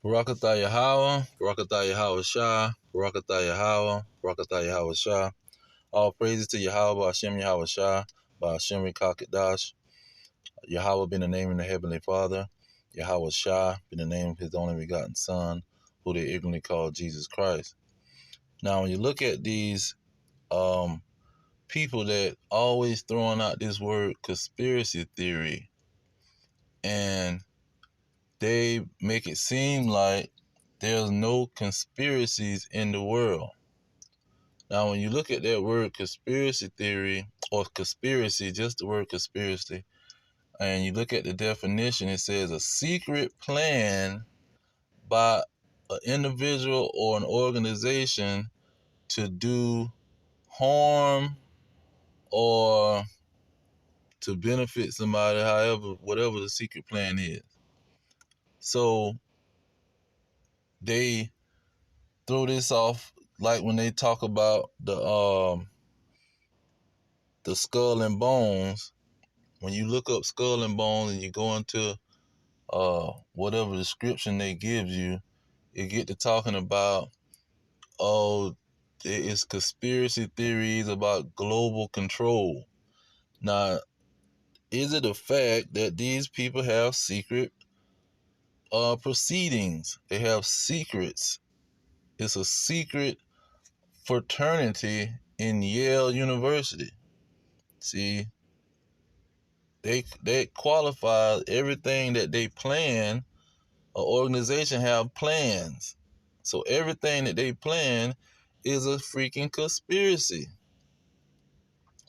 Barakatah Yahweh, Barakatah Yahweh Shah, Barakatah Yahweh, Barakatah Yahweh Shah. All praises to Yahweh, Hashem Yahweh Shah, by Hashem Kakadash. Yahweh being the name of the Heavenly Father. Yahweh Shah being the name of His only begotten Son, who they ignorantly call Jesus Christ. Now, when you look at these people that always throwing out this word conspiracy theory, and they make it seem like there's no conspiracies in the world. Now, when you look at that word conspiracy theory or conspiracy, just the word conspiracy, and you look at the definition, it says a secret plan by an individual or an organization to do harm or to benefit somebody, however, whatever the secret plan is. So they throw this off like when they talk about the skull and bones. When you look up skull and bones and you go into whatever description they give you, you get to talking about, oh, it's conspiracy theories about global control. Now, is it a fact that these people have secret proceedings? They have secrets. It's a secret fraternity in Yale University. See, they qualify everything that they plan. An organization have plans. So everything that they plan is a freaking conspiracy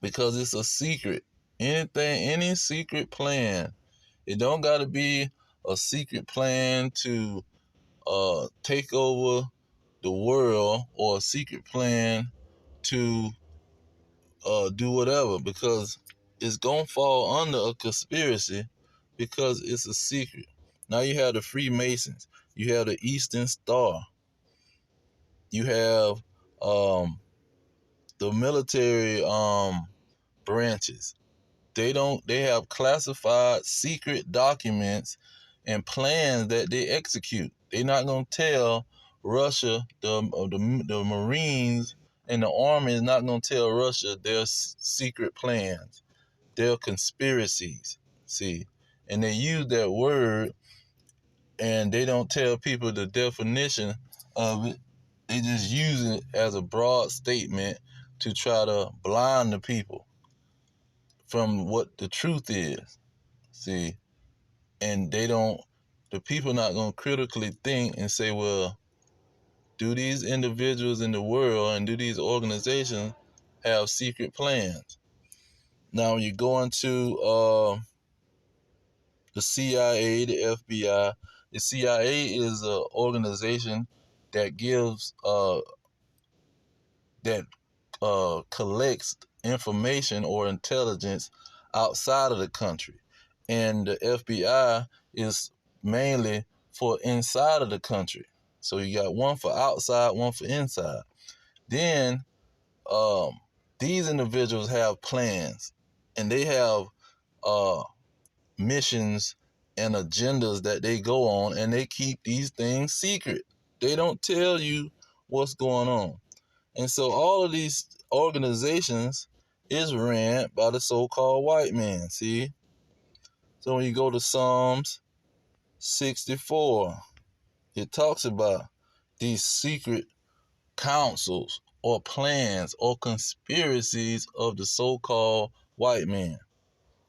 because it's a secret. Any secret plan. It don't got to be a secret plan to take over the world or a secret plan to do whatever, because it's going to fall under a conspiracy because it's a secret. Now you have the Freemasons. You have the Eastern Star. You have the military branches. They have classified secret documents and plans that they execute. They're not going to tell Russia, the Marines and the Army is not going to tell Russia their secret plans, their conspiracies. See, and they use that word and they don't tell people the definition of it. They just use it as a broad statement to try to blind the people from what the truth is. See, and the people not going to critically think and say, well, do these individuals in the world and do these organizations have secret plans? Now, when you go into the CIA, the FBI, the CIA is an organization that gives, that collects information or intelligence outside of the country. And the FBI is mainly for inside of the country. So you got one for outside, one for inside. Then these individuals have plans and they have missions and agendas that they go on, and they keep these things secret. They don't tell you what's going on. And so all of these organizations is ran by the so-called white man, see? So when you go to Psalms 64, it talks about these secret councils or plans or conspiracies of the so-called white man.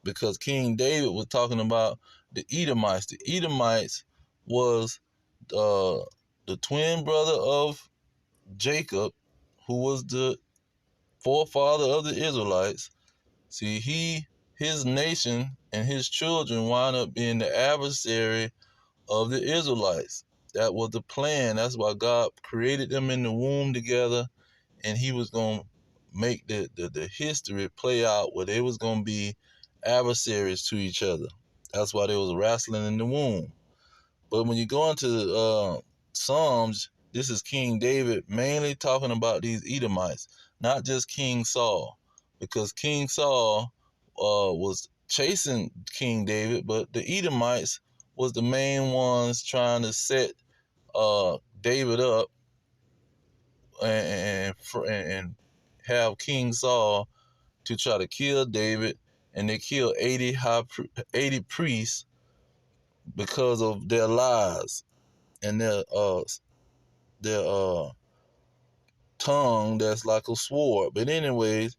Because King David was talking about the Edomites. The Edomites was the twin brother of Jacob, who was the forefather of the Israelites. See, his nation and his children wound up being the adversary of the Israelites. That was the plan. That's why God created them in the womb together, and he was going to make the history play out where they was going to be adversaries to each other. That's why they was wrestling in the womb. But when you go into Psalms, this is King David mainly talking about these Edomites, not just King Saul, because King Saul was chasing King David, but the Edomites was the main ones trying to set David up and have King Saul to try to kill David, and they kill 80 priests because of their lies and their tongue that's like a sword. But anyways,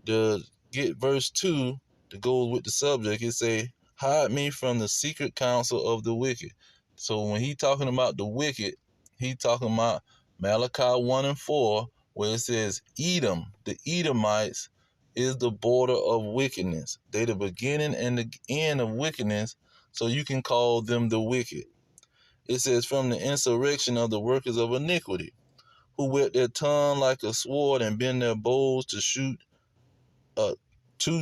to get verse 2 that goes with the subject, it say, hide me from the secret counsel of the wicked. So when he talking about the wicked, he talking about Malachi 1 and 4, where it says Edom, the Edomites, is the border of wickedness. They the beginning and the end of wickedness, so you can call them the wicked. It says, from the insurrection of the workers of iniquity, who with their tongue like a sword and bend their bows to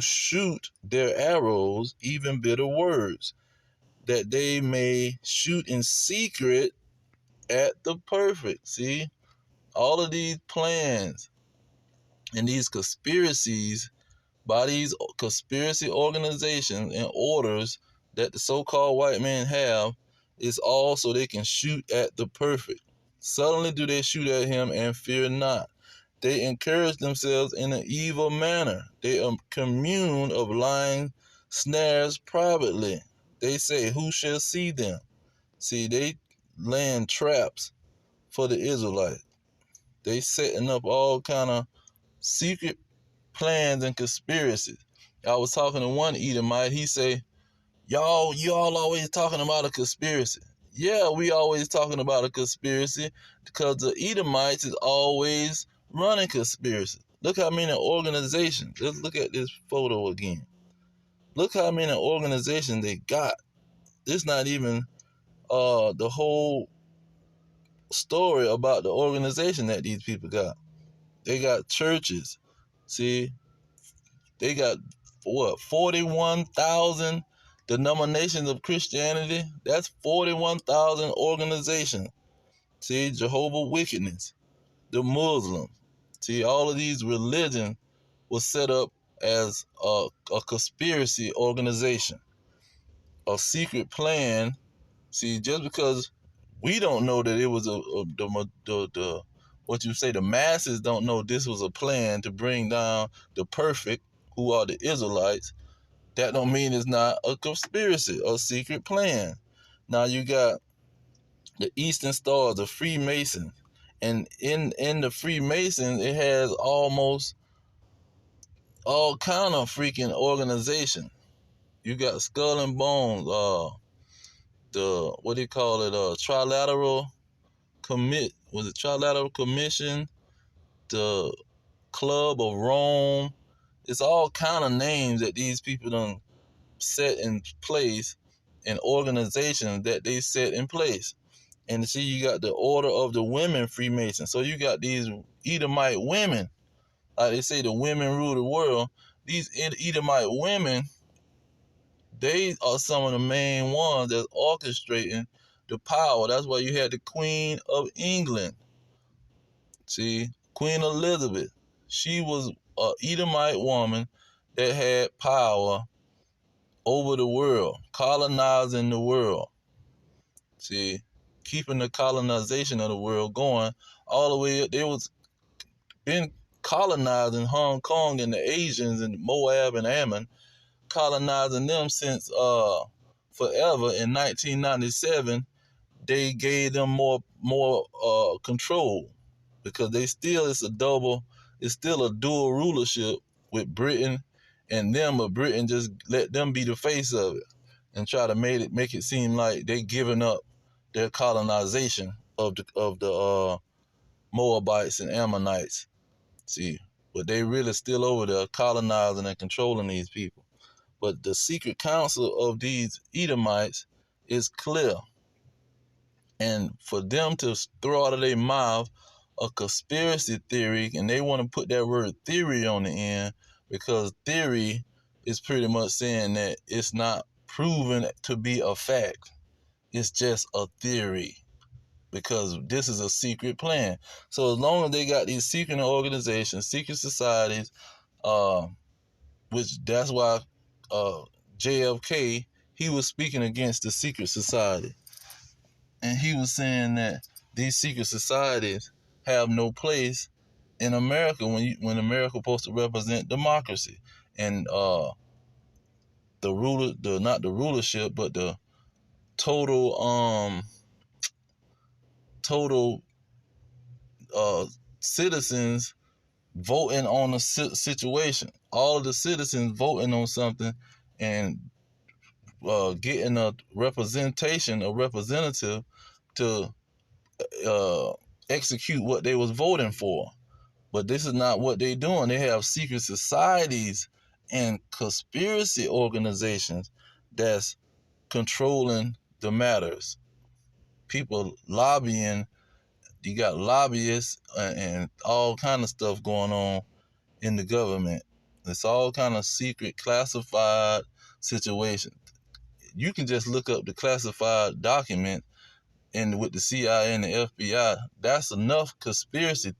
shoot their arrows, even bitter words, that they may shoot in secret at the perfect. See, all of these plans and these conspiracies by these conspiracy organizations and orders that the so-called white men have is all so they can shoot at the perfect. Suddenly do they shoot at him and fear not. They encourage themselves in an evil manner. They commune of lying snares privately. They say, who shall see them? See, they laying traps for the Israelites. They setting up all kind of secret plans and conspiracies. I was talking to one Edomite. He say, y'all always talking about a conspiracy. Yeah, we always talking about a conspiracy because the Edomites is always running conspiracy. Look how many organizations. Let's look at this photo again. Look how many organizations they got. It's not even the whole story about the organization that these people got. They got churches. See, they got what, 41,000 denominations of Christianity. That's 41,000 organizations. See, Jehovah Wickedness, the Muslims. See, all of these religions was set up as a conspiracy organization, a secret plan. See, just because we don't know that it was the what you say, the masses don't know this was a plan to bring down the perfect, who are the Israelites. That don't mean it's not a conspiracy, a secret plan. Now you got the Eastern Star, the Freemasons, and in the Freemasons, it has almost all kind of freaking organization. You got Skull and Bones, the what do you call it? Trilateral Trilateral Commission, the Club of Rome. It's all kind of names that these people done set in place, and organizations that they set in place. And see, you got the Order of the Women Freemasons. So you got these Edomite women, like they say, the women rule the world. These Edomite women, they are some of the main ones that's orchestrating the power. That's why you had the Queen of England. See, Queen Elizabeth, she was an Edomite woman that had power over the world, colonizing the world. See, keeping the colonization of the world going all the way up. They was been colonizing Hong Kong and the Asians and Moab and Ammon, colonizing them since forever. In 1997, they gave them more control, because they still it's still a dual rulership with Britain and them, but Britain just let them be the face of it and try to make it seem like they giving up their colonization of the Moabites and Ammonites. See, but they really still over there colonizing and controlling these people. But the secret counsel of these Edomites is clear. And for them to throw out of their mouth a conspiracy theory, and they want to put that word theory on the end, because theory is pretty much saying that it's not proven to be a fact. It's just a theory, because this is a secret plan. So as long as they got these secret organizations, secret societies, which that's why JFK, he was speaking against the secret society. And he was saying that these secret societies have no place in America when America supposed to represent democracy and the ruler, the not the rulership, but the total total citizens voting on a situation. All of the citizens voting on something and getting a representation, a representative to uh, execute what they was voting for. But this is not what they're doing. They have secret societies and conspiracy organizations that's controlling the matters. People lobbying. You got lobbyists and all kind of stuff going on in the government. It's all kind of secret, classified situation. You can just look up the classified document and with the CIA and the FBI. That's enough conspiracies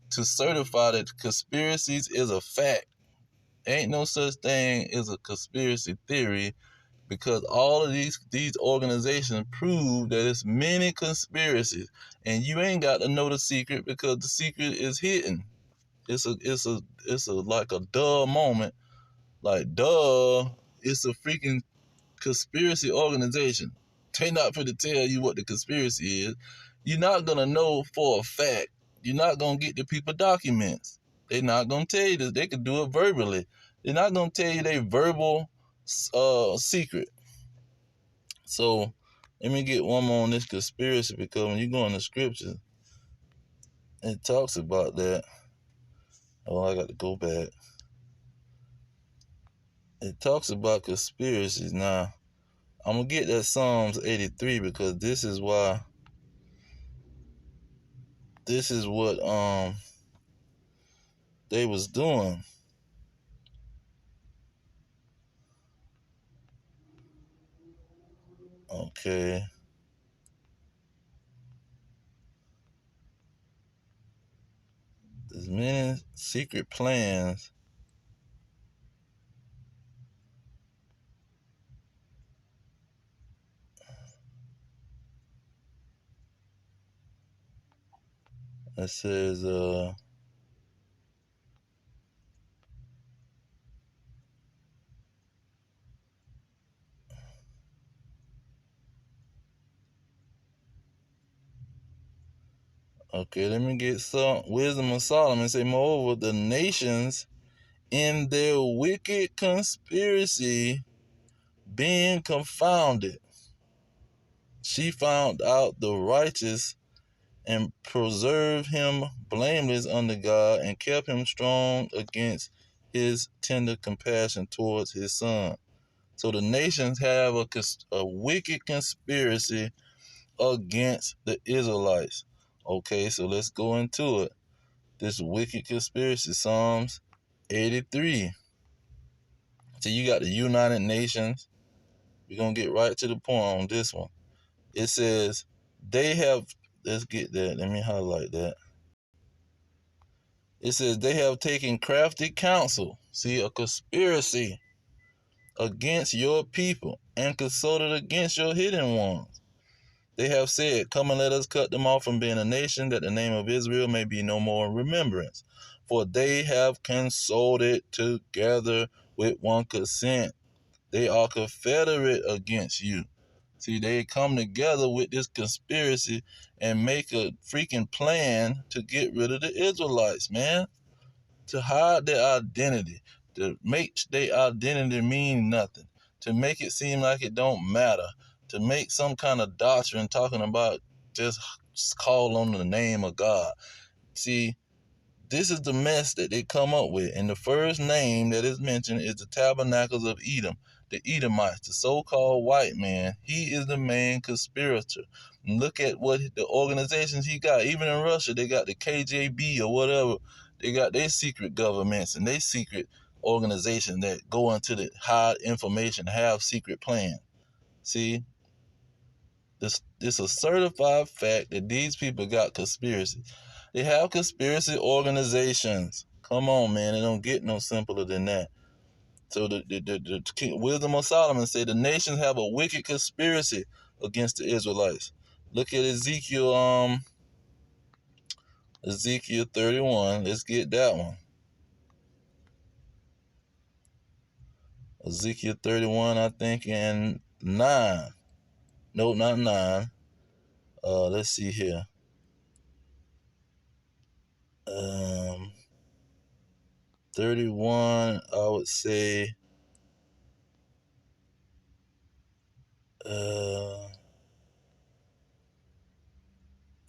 to certify that conspiracies is a fact. Ain't no such thing as a conspiracy theory, because all of these organizations prove that it's many conspiracies, and you ain't got to know the secret because the secret is hidden. It's a like a duh moment, like duh. It's a freaking conspiracy organization. They not for to tell you what the conspiracy is. You're not gonna know for a fact. You're not gonna get the people documents. They're not gonna tell you this. They can do it verbally. They're not gonna tell you their verbal secret. So let me get one more on this conspiracy, because when you go in the scriptures, it talks about that. Oh, I got to go back. It talks about conspiracies. Now, I'm going to get that Psalms 83, because this is what they was doing. Okay. There's many secret plans. It says okay, let me get some wisdom of Solomon. Say, moreover, the nations in their wicked conspiracy being confounded, she found out the righteous and preserved him blameless under God, and kept him strong against his tender compassion towards his son. So the nations have a wicked conspiracy against the Israelites. Okay, so let's go into it. This wicked conspiracy, Psalms 83. So you got the United Nations. We're going to get right to the point on this one. It says, they have, let's get that. Let me highlight that. It says, they have taken crafty counsel. See, a conspiracy against your people, and consulted against your hidden ones. They have said, come and let us cut them off from being a nation, that the name of Israel may be no more in remembrance. For they have consulted together with one consent. They are confederate against you. See, they come together with this conspiracy and make a freaking plan to get rid of the Israelites, man. To hide their identity, to make their identity mean nothing, to make it seem like it don't matter, to make some kind of doctrine talking about just call on the name of God. See, this is the mess that they come up with. And the first name that is mentioned is the Tabernacles of Edom, the Edomites, the so-called white man. He is the main conspirator. And look at what the organizations he got. Even in Russia, they got the KGB or whatever. They got their secret governments and their secret organizations that go into the hide information, have secret plans. See, this a certified fact that these people got conspiracies. They have conspiracy organizations. Come on, man. It don't get no simpler than that. So the Wisdom of Solomon say the nations have a wicked conspiracy against the Israelites. Look at Ezekiel 31. Let's get that one. Ezekiel 31, I think, in 9. No, not 9. Let's see here. 31, I would say.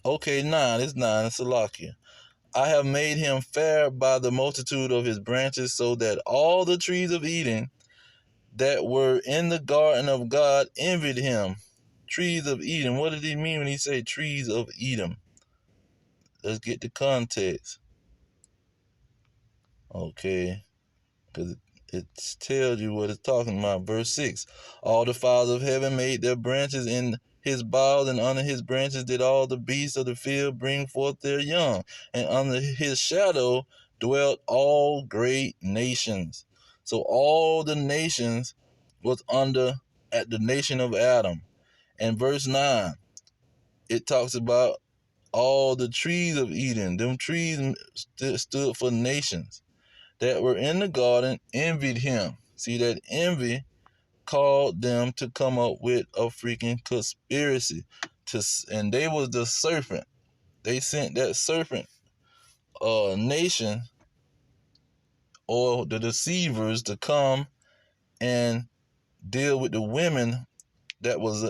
Okay, 9. It's 9. It's Salakia. I have made him fair by the multitude of his branches, so that all the trees of Eden that were in the garden of God envied him. Trees of Eden. What did he mean when he said trees of Edom? Let's get the context. Okay, because it tells you what it's talking about. Verse 6. All the fowls of heaven made their branches in his boughs, and under his branches did all the beasts of the field bring forth their young. And under his shadow dwelt all great nations. So all the nations was under at the nation of Adam. And verse 9, it talks about all the trees of Eden. Them trees stood for nations that were in the garden envied him. See, that envy called them to come up with a freaking conspiracy. And they was the serpent. They sent that serpent nation or the deceivers to come and deal with the women that was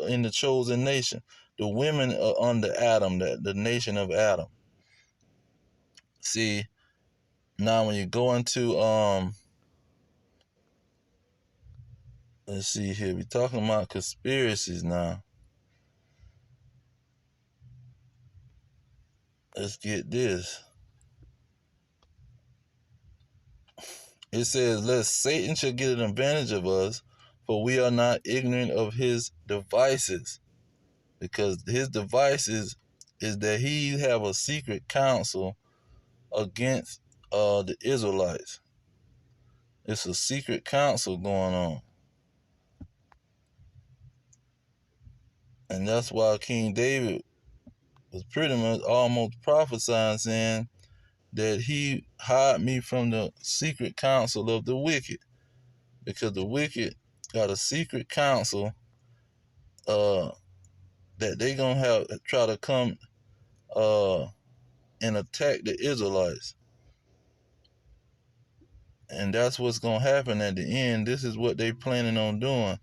in the chosen nation. The women under Adam, the nation of Adam. See, now when you go into let's see here, we're talking about conspiracies now. Let's get this. It says, lest Satan should get an advantage of us, for we are not ignorant of his devices. Because his devices is that he have a secret council against the Israelites. It's a secret council going on. And that's why King David was pretty much almost prophesying, saying that he hide me from the secret counsel of the wicked. Because the wicked got a secret council that they gonna have try to come and attack the Israelites. And that's what's gonna happen at the end. This is what they planning on doing.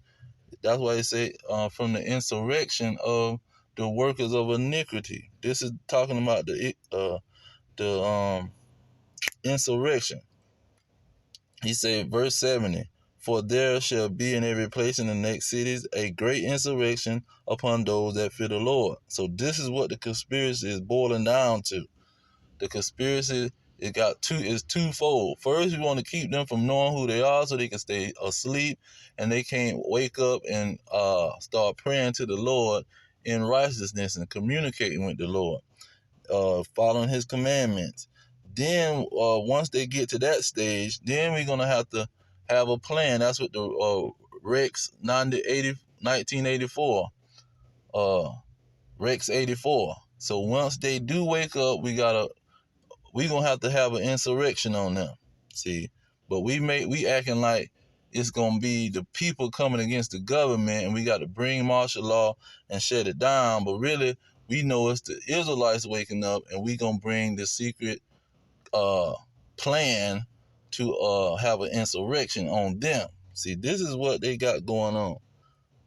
That's why they say from the insurrection of the workers of iniquity. This is talking about the insurrection. He said, verse 70, for there shall be in every place in the next cities a great insurrection upon those that fear the Lord. So this is what the conspiracy is boiling down to. The conspiracy is twofold. First, we want to keep them from knowing who they are so they can stay asleep and they can't wake up and start praying to the Lord in righteousness and communicating with the Lord, following his commandments. Then once they get to that stage, then we're going to have a plan. That's what the Rex 1984, Rex 84. So once they do wake up, we're going to have an insurrection on them. See, but we acting like it's going to be the people coming against the government and we got to bring martial law and shut it down. But really, we know it's the Israelites waking up and we going to bring the secret plan to have an insurrection on them. See, this is what they got going on.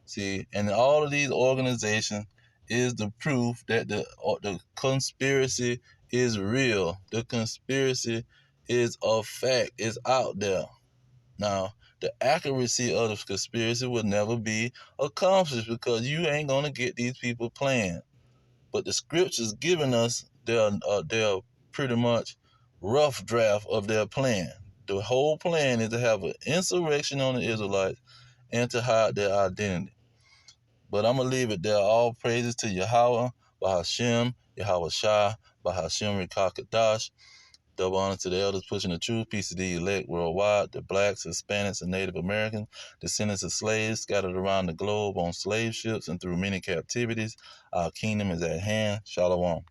See, and all of these organizations is the proof that the conspiracy is real. The conspiracy is a fact. It's out there. Now, the accuracy of the conspiracy will never be accomplished because you ain't gonna get these people playing. But the scriptures giving us their pretty much rough draft of their plan. The whole plan is to have an insurrection on the Israelites and to hide their identity. But I'm going to leave it there. All praises to Yahweh, Bahashem, Yahweh Shah, Bahashem Rekakadash. Double honor to the elders pushing the truth. Peace to the elect worldwide, the blacks, Hispanics, and Native Americans, descendants of slaves scattered around the globe on slave ships and through many captivities. Our kingdom is at hand. Shalom.